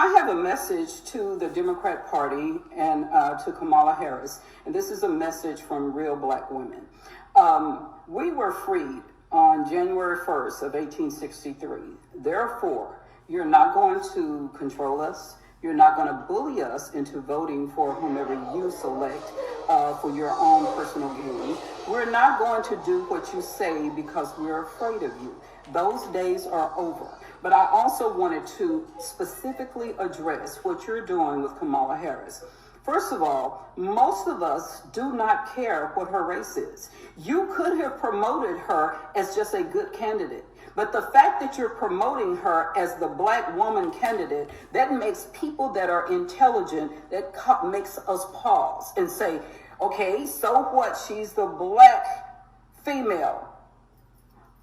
I have a message to the Democrat Party and to Kamala Harris, and this is a message from real black women. We were freed on January 1st of 1863. Therefore, you're not going to control us. You're not going to bully us into voting for whomever you select for your own personal gain. We're not going to do what you say because we're afraid of you. Those days are over. But I also wanted to specifically address what you're doing with Kamala Harris. First of all, most of us do not care what her race is. You could have promoted her as just a good candidate. But the fact that you're promoting her as the black woman candidate, that makes people that are intelligent, that makes us pause and say, okay, so what? She's the black female.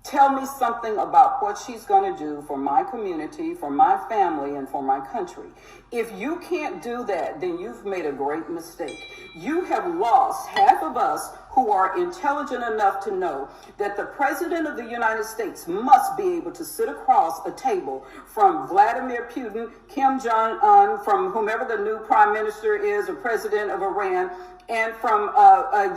Tell me something about what she's going to do for my community, for my family, and for my country. If you can't do that, then you've made a great mistake. You have lost half of us who are intelligent enough to know that the President of the United States must be able to sit across a table from Vladimir Putin, Kim Jong-un, from whomever the new prime minister is or president of Iran, and from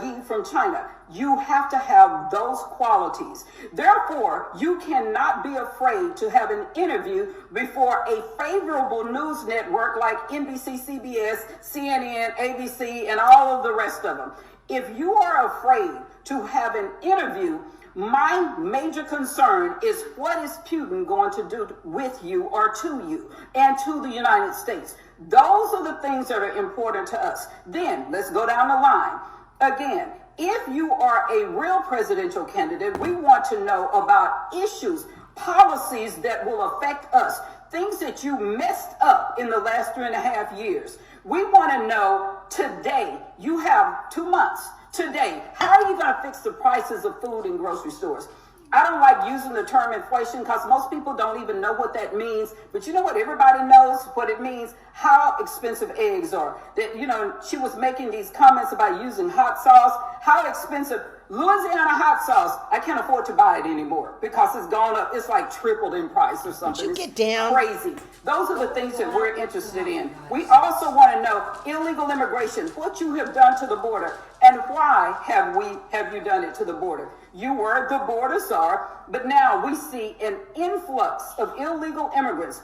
Yi from China. You have to have those qualities. Therefore, you cannot be afraid to have an interview before a favorable news network like NBC, CBS, CNN, ABC, and all of the rest of them. If you are afraid to have an interview, my major concern is what is Putin going to do with you or to you and to the United States? Those are the things that are important to us. Then let's go down the line. Again, if you are a real presidential candidate, we want to know about issues, policies that will affect us, things that you messed up in the last 3.5 years. We want to know today, you have 2 months. Today, how are you going to fix the prices of food in grocery stores? I don't like using the term inflation because most people don't even know what that means. But you know what? Everybody knows what it means, how expensive eggs are. That, you know, she was making these comments about using hot sauce. How expensive. Louisiana hot sauce, I can't afford to buy it anymore because it's gone up. It's like tripled in price or something. Would you get down? Crazy. Those are the things that we're interested in. We also want to know illegal immigration, what you have done to the border, and why have you done it to the border. You were the border czar, but now we see an influx of illegal immigrants,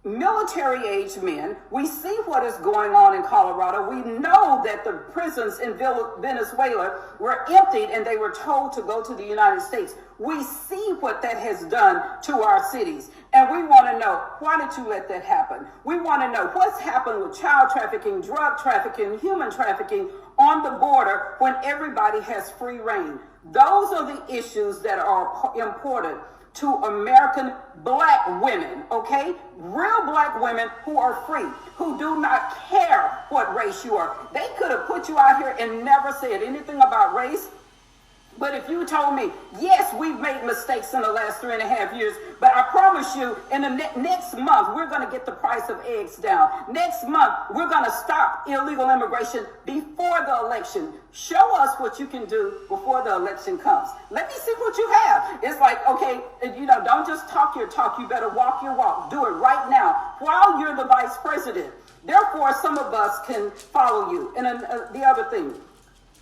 military-age men. We see what is going on in Colorado. We know that the prisons in Venezuela were emptied and they were told to go to the United States. We see what that has done to our cities. And we want to know, why did you let that happen? We want to know what's happened with child trafficking, drug trafficking, human trafficking on the border when everybody has free reign. Those are the issues that are important to American black women, okay? Real black women who are free, who do not care what race you are. They could have put you out here and never said anything about race. But if you told me, yes, we've made mistakes in the last 3.5 years, but I promise you, in the next month, we're going to get the price of eggs down. Next month, we're going to stop illegal immigration before the election. Show us what you can do before the election comes. Let me see what you have. It's like, okay, you know, don't just talk your talk. You better walk your walk. Do it right now while you're the vice president. Therefore, some of us can follow you. And the other thing,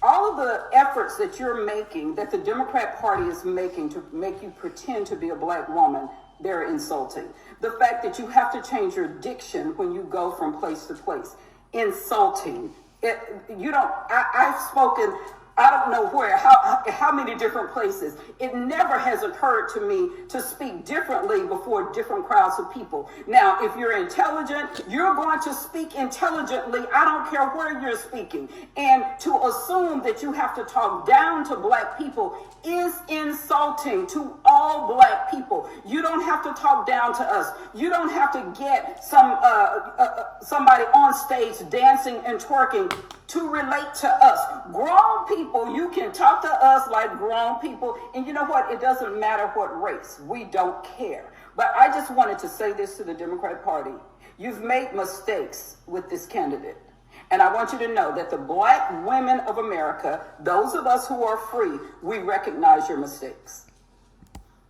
all of the efforts that you're making, that the Democrat Party is making to make you pretend to be a black woman, they're insulting. The fact that you have to change your diction when you go from place to place, insulting. I've spoken, I don't know where, how many different places. It never has occurred to me to speak differently before different crowds of people. Now, if you're intelligent, you're going to speak intelligently. I don't care where you're speaking. And to assume that you have to talk down to black people is insulting to all black people. You don't have to talk down to us. You don't have to get somebody on stage dancing and twerking to relate to us. Grown people, you can talk to us like grown people. And you know what? It doesn't matter what race. We don't care. But I just wanted to say this to the Democrat Party. You've made mistakes with this candidate. And I want you to know that the black women of America, those of us who are free, we recognize your mistakes.